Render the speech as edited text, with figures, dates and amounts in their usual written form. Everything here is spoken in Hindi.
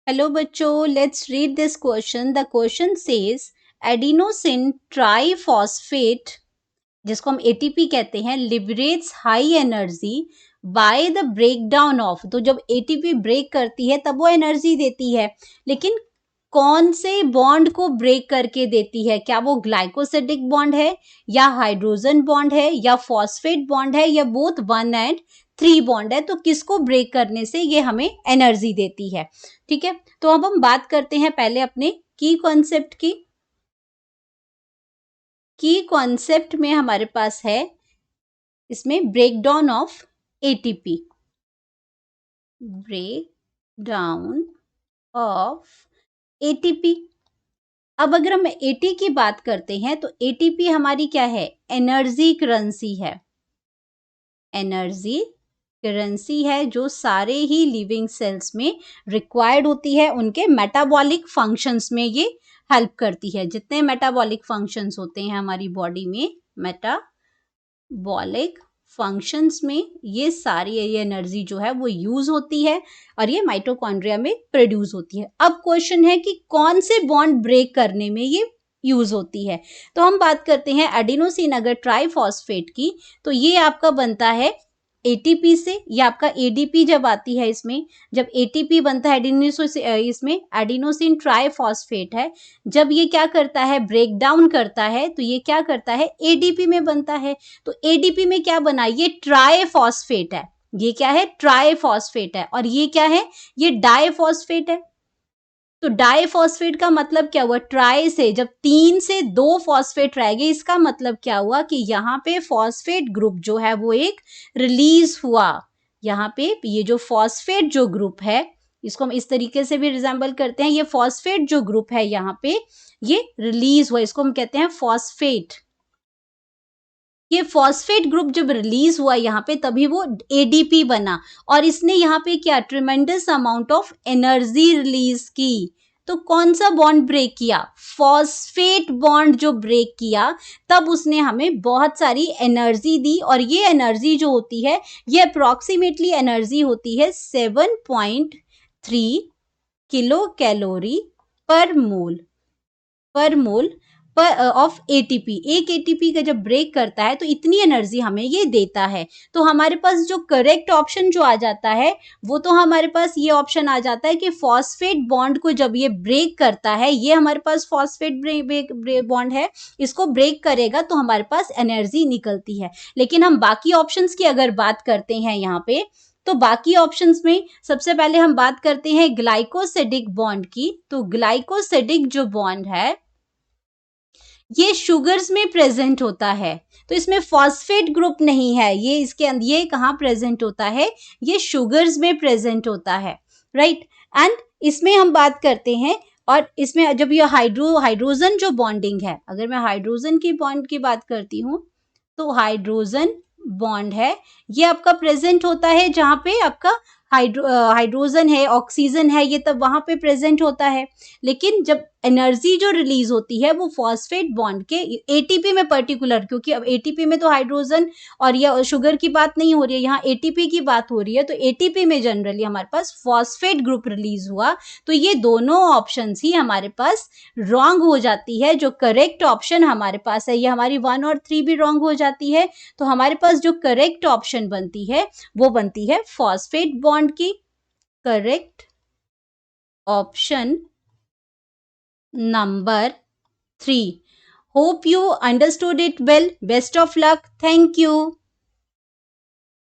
हेलो बच्चों, let's read this question. The question says adenosine triphosphate, जिसको हम एटीपी कहते हैं, liberates high energy by the breakdown of. तो जब एटीपी ब्रेक करती है तब वो एनर्जी देती है, लेकिन कौन से बॉन्ड को ब्रेक करके देती है? क्या वो ग्लाइकोसिडिक बॉन्ड है, या हाइड्रोजन बॉन्ड है, या फॉस्फेट बॉन्ड है, या बोथ 1 and 3 बॉन्ड है? तो किसको ब्रेक करने से ये हमें एनर्जी देती है? ठीक है, तो अब हम बात करते हैं पहले अपने की कॉन्सेप्ट की। की कॉन्सेप्ट में हमारे पास है इसमें breakdown of ATP, break down of ATP. अब अगर हम एटी की बात करते हैं तो एटीपी हमारी क्या है? एनर्जी करेंसी है। एनर्जी करेंसी है जो सारे ही लिविंग सेल्स में रिक्वायर्ड होती है, उनके मेटाबॉलिक फंक्शंस में ये हेल्प करती है। जितने मेटाबॉलिक फंक्शंस होते हैं हमारी बॉडी में, मेटाबॉलिक फंक्शंस में ये सारी ये एनर्जी जो है वो यूज होती है और ये माइटोकॉन्ड्रिया में प्रोड्यूस होती है। अब क्वेश्चन है कि कौन से बॉन्ड ब्रेक करने में ये यूज होती है। तो हम बात करते हैं एडिनोसिन अगर ट्राइफॉस्फेट की, तो ये आपका बनता है एटीपी से। ये आपका एडीपी जब आती है इसमें, जब एटीपी बनता है इसमें एडिनोसिन ट्राइफॉस्फेट है, जब ये क्या करता है? ब्रेक डाउन करता है, तो ये क्या करता है? एडीपी में बनता है। तो एडीपी में क्या बना? ये ट्राइफॉस्फेट है। ये क्या है? ट्राइफॉस्फेट है। और ये क्या है? ये डाइफॉस्फेट है। तो डाइफॉस्फेट का मतलब क्या हुआ? ट्राई से जब 3 से 2 फॉस्फेट रह गए, इसका मतलब क्या हुआ कि यहाँ पे फॉस्फेट ग्रुप जो है वो एक रिलीज हुआ। यहाँ पे ये जो फॉस्फेट जो ग्रुप है, इसको हम इस तरीके से भी रिजेंबल करते हैं। ये फॉस्फेट जो ग्रुप है यहाँ पे ये रिलीज हुआ, इसको हम कहते हैं फॉस्फेट। ये फॉस्फेट ग्रुप जब रिलीज हुआ यहाँ पे, तभी वो एडीपी बना और इसने यहाँ पे क्या? Tremendous amount of energy release की। तो कौन सा बॉन्ड ब्रेक किया? फॉस्फेट बॉन्ड जो ब्रेक किया, तब उसने हमें बहुत सारी एनर्जी दी। और ये एनर्जी जो होती है, ये अप्रोक्सीमेटली एनर्जी होती है 7.3 किलो कैलोरी पर मोल, पर मोल ऑफ एटीपी। एक एटीपी का जब ब्रेक करता है तो इतनी एनर्जी हमें ये देता है। तो हमारे पास जो करेक्ट ऑप्शन जो आ जाता है, वो तो हमारे पास ये ऑप्शन आ जाता है कि फॉस्फेट बॉन्ड को जब ये ब्रेक करता है, ये हमारे पास फॉस्फेट बॉन्ड है, इसको ब्रेक करेगा तो हमारे पास एनर्जी निकलती है। लेकिन हम बाकी ऑप्शंस की अगर बात करते हैं यहाँ पे, तो बाकी ऑप्शंस में सबसे पहले हम बात करते हैं ग्लाइकोसिडिक बॉन्ड की। तो ग्लाइकोसिडिक जो बॉन्ड है ये शुगर्स में प्रेजेंट होता है, तो इसमें फॉस्फेट ग्रुप नहीं है। ये इसके अंदर ये कहाँ प्रेजेंट होता है? ये शुगर्स में प्रेजेंट होता है, राइट। एंड इसमें हम बात करते हैं, और इसमें जब ये हाइड्रोजन जो बॉन्डिंग है, अगर मैं हाइड्रोजन की बॉन्ड की बात करती हूँ, तो हाइड्रोजन बॉन्ड है ये आपका प्रेजेंट होता है जहाँ पे आपका हाइड्रोजन है, ऑक्सीजन है, ये तब वहां पे प्रेजेंट होता है। लेकिन जब एनर्जी जो रिलीज होती है वो फॉस्फेट बॉन्ड के एटीपी में पर्टिकुलर, क्योंकि अब एटीपी में तो हाइड्रोजन और या शुगर की बात नहीं हो रही है, यहाँ एटीपी की बात हो रही है। तो एटीपी में जनरली हमारे पास फॉस्फेट ग्रुप रिलीज हुआ। तो ये दोनों ऑप्शंस ही हमारे पास रॉन्ग हो जाती है। जो करेक्ट ऑप्शन हमारे पास है, ये हमारी 1 और 3 भी रॉन्ग हो जाती है। तो हमारे पास जो करेक्ट ऑप्शन बनती है वो बनती है फॉस्फेट बॉन्ड की। Correct option number 3। Hope you understood it well. Best of luck. Thank you.